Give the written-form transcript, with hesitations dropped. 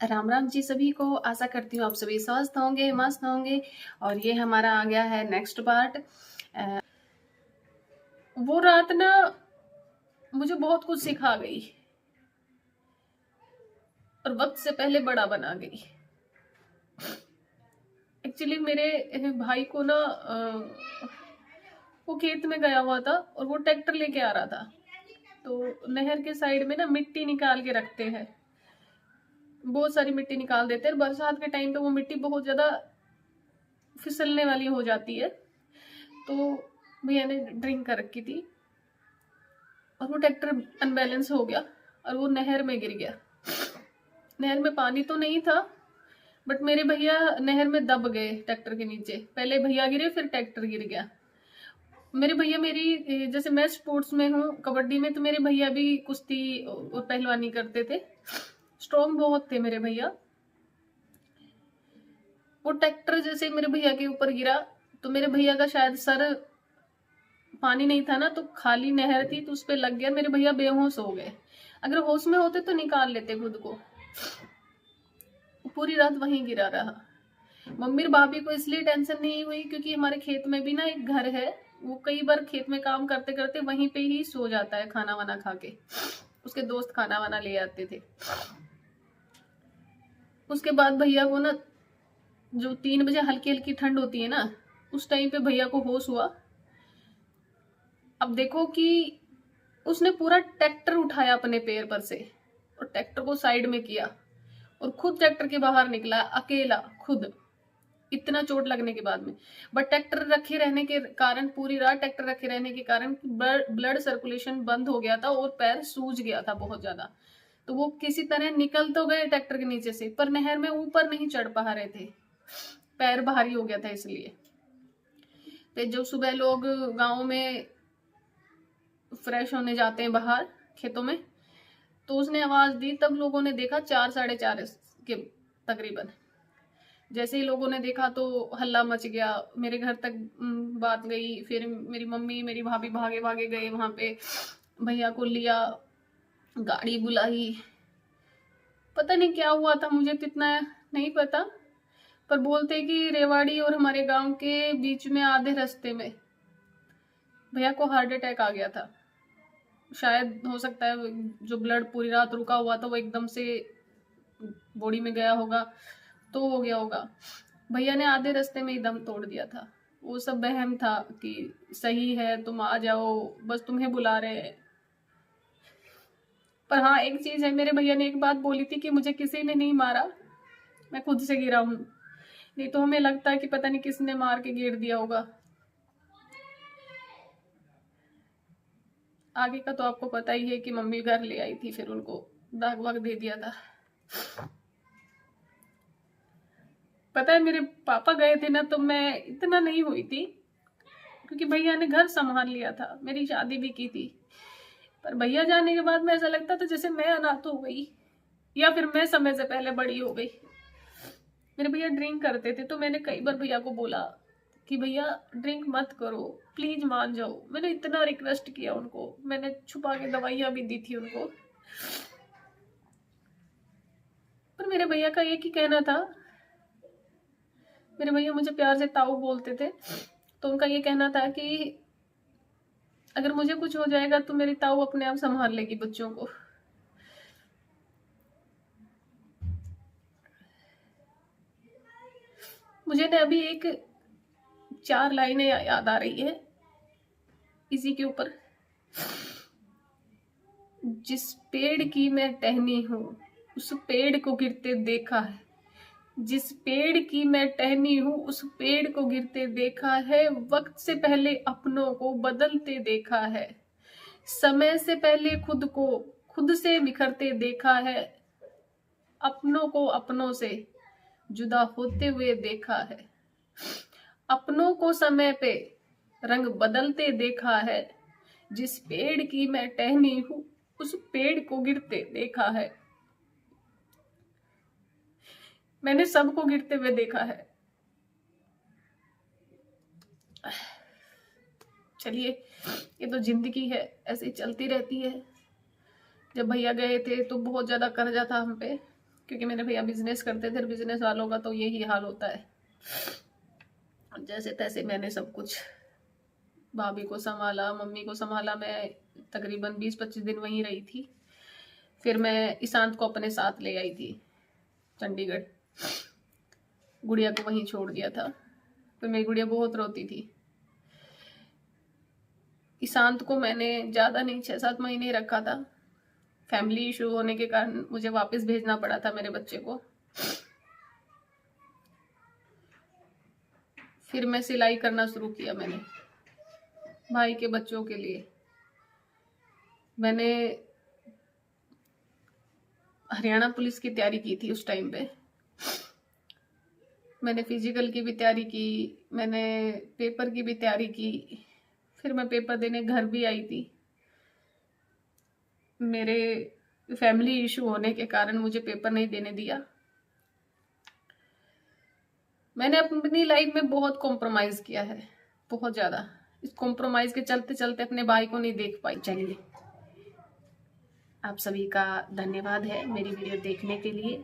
राम राम जी सभी को। आशा करती हूँ आप सभी स्वस्थ होंगे, मस्त होंगे। और ये हमारा आ गया है नेक्स्ट पार्ट। वो रात ना मुझे बहुत कुछ सिखा गई और वक्त से पहले बड़ा बना गई। एक्चुअली मेरे भाई को ना वो खेत में गया हुआ था और वो ट्रैक्टर लेके आ रहा था। तो नहर के साइड में ना मिट्टी निकाल के रखते हैं, बहुत सारी मिट्टी निकाल देते हैं। बरसात के टाइम पे वो मिट्टी बहुत ज्यादा फिसलने वाली हो जाती है। तो भैया ने ड्रिंक कर रखी थी और वो ट्रैक्टर अनबैलेंस हो गया और वो नहर में गिर गया। नहर में पानी तो नहीं था, बट मेरे भैया नहर में दब गए ट्रैक्टर के नीचे। पहले भैया गिरे, फिर ट्रैक्टर गिर गया। मेरे भैया मेरी जैसे मैं स्पोर्ट्स में हूँ, कबड्डी में, तो मेरे भैया भी कुश्ती और पहलवानी करते थे। स्ट्रॉन्ग बहुत थे मेरे भैया। वो ट्रैक्टर जैसे मेरे भैया के ऊपर गिरा तो मेरे भैया का शायद सर, पानी नहीं था ना तो खाली नहर थी तो उस पे लग गया। मेरे भैया बेहोश हो गए। अगर होश में होते तो निकाल लेते खुद को। पूरी रात वहीं गिरा रहा। मम्मी और भाभी को इसलिए टेंशन नहीं हुई क्योंकि हमारे खेत में भी ना एक घर है। वो कई बार खेत में काम करते करते वहीं पे ही सो जाता है, खाना वाना खा के। उसके दोस्त खाना वाना ले आते थे। उसके बाद भैया को ना, जो 3 बजे हल्की हल्की ठंड होती है ना, उस टाइम पे भैया को होश हुआ। अब देखो कि उसने पूरा ट्रैक्टर उठाया अपने पैर पर से और ट्रैक्टर को साइड में किया और खुद ट्रैक्टर के बाहर निकला अकेला, खुद, इतना चोट लगने के बाद में। बट ट्रैक्टर रखे रहने के कारण, पूरी रात ट्रैक्टर रखे रहने के कारण ब्लड सर्कुलेशन बंद हो गया था और पैर सूज गया था बहुत ज्यादा। तो वो किसी तरह निकल तो गए ट्रैक्टर के नीचे से, पर नहर में ऊपर नहीं चढ़ पा रहे थे, पैर भारी हो गया था इसलिए। तो जब सुबह लोग गाँव में फ्रेश होने जाते हैं बाहर खेतों में, तो उसने आवाज दी। तब लोगों ने देखा 4 साढ़े 4 के तकरीबन। जैसे ही लोगों ने देखा तो हल्ला मच गया, मेरे घर तक बात गई। फिर मेरी मम्मी मेरी भाभी भागे भागे गए वहां पे, भैया को लिया, गाड़ी बुलाई। पता नहीं क्या हुआ था, मुझे तो इतना नहीं पता, पर बोलते कि रेवाड़ी और हमारे गांव के बीच में आधे रास्ते में भैया को हार्ट अटैक आ गया था। शायद हो सकता है जो ब्लड पूरी रात रुका हुआ था वो एकदम से बॉडी में गया होगा तो हो गया होगा। भैया ने आधे रास्ते में ही दम तोड़ दिया था। वो सब वहम था कि सही है, तुम आ जाओ, बस तुम्हें बुला रहे हैं। पर हाँ, एक चीज है, मेरे भैया ने एक बात बोली थी कि मुझे किसी ने नहीं मारा, मैं खुद से गिरा हूं। नहीं तो हमें लगता है कि पता नहीं किसने मार के गिर दिया होगा। आगे का तो आपको पता ही है कि मम्मी घर ले आई थी, फिर उनको दाग वाग दे दिया था। पता है मेरे पापा गए थे ना तो मैं इतना नहीं हुई थी, क्योंकि भैया ने घर संभाल लिया था, मेरी शादी भी की थी। पर भैया जाने के बाद में ऐसा लगता था जैसे मैं अनाथ हो गई या फिर मैं समय से पहले बड़ी हो गई। मेरे भैया ड्रिंक करते थे तो मैंने कई बार भैया को बोला कि भैया ड्रिंक मत करो, प्लीज मान जाओ। मैंने इतना रिक्वेस्ट किया उनको, मैंने छुपा के दवाइयां भी दी थी उनको। पर मेरे भैया का एक ही कहना था, मेरे भैया मुझे प्यार से ताऊ बोलते थे, तो उनका ये कहना था कि अगर मुझे कुछ हो जाएगा तो मेरी ताऊ अपने आप संभाल लेगी बच्चों को। मुझे ना अभी एक 4 लाइनें याद आ रही है इसी के ऊपर। जिस पेड़ की मैं टहनी हूँ उस पेड़ को गिरते देखा है, जिस पेड़ की मैं टहनी हूँ उस पेड़ को गिरते देखा है, वक्त से पहले अपनों को बदलते देखा है, समय से पहले खुद को खुद से बिखरते देखा है, अपनों को अपनों से जुदा होते हुए देखा है, अपनों को समय पे रंग बदलते देखा है, जिस पेड़ की मैं टहनी हूँ उस पेड़ को गिरते देखा है। मैंने सबको गिरते हुए देखा है। चलिए, ये तो जिंदगी है, ऐसे चलती रहती है। जब भैया गए थे तो बहुत ज्यादा कर्जा था हम पे, क्योंकि मेरे भैया बिजनेस करते थे, बिजनेस वालों का तो यही हाल होता है। जैसे तैसे मैंने सब कुछ, भाभी को संभाला, मम्मी को संभाला। मैं तकरीबन 20-25 दिन वहीं रही थी। फिर मैं ईशांत को अपने साथ ले आई थी चंडीगढ़, गुड़िया को वहीं छोड़ दिया था। फिर मेरी गुड़िया बहुत रोती थी। ईशांत को मैंने ज़्यादा नहीं 6-7 महीने रखा था। फैमिली इशू होने के कारण मुझे वापस भेजना पड़ा था मेरे बच्चे को। फिर मैं सिलाई करना शुरू किया मैंने भाई के बच्चों के लिए। मैंने हरियाणा पुलिस की तैयारी की थी उस टाइम पे। मैंने फिजिकल की भी तैयारी की, मैंने पेपर की भी तैयारी की। फिर मैं पेपर देने घर भी आई थी। मेरे फैमिली इशू होने के कारण मुझे पेपर नहीं देने दिया। मैंने अपनी लाइफ में बहुत कॉम्प्रोमाइज किया है, बहुत ज़्यादा। इस कॉम्प्रोमाइज के चलते चलते अपने भाई को नहीं देख पाई। चलिए, आप सभी का धन्यवाद है मेरी वीडियो देखने के लिए।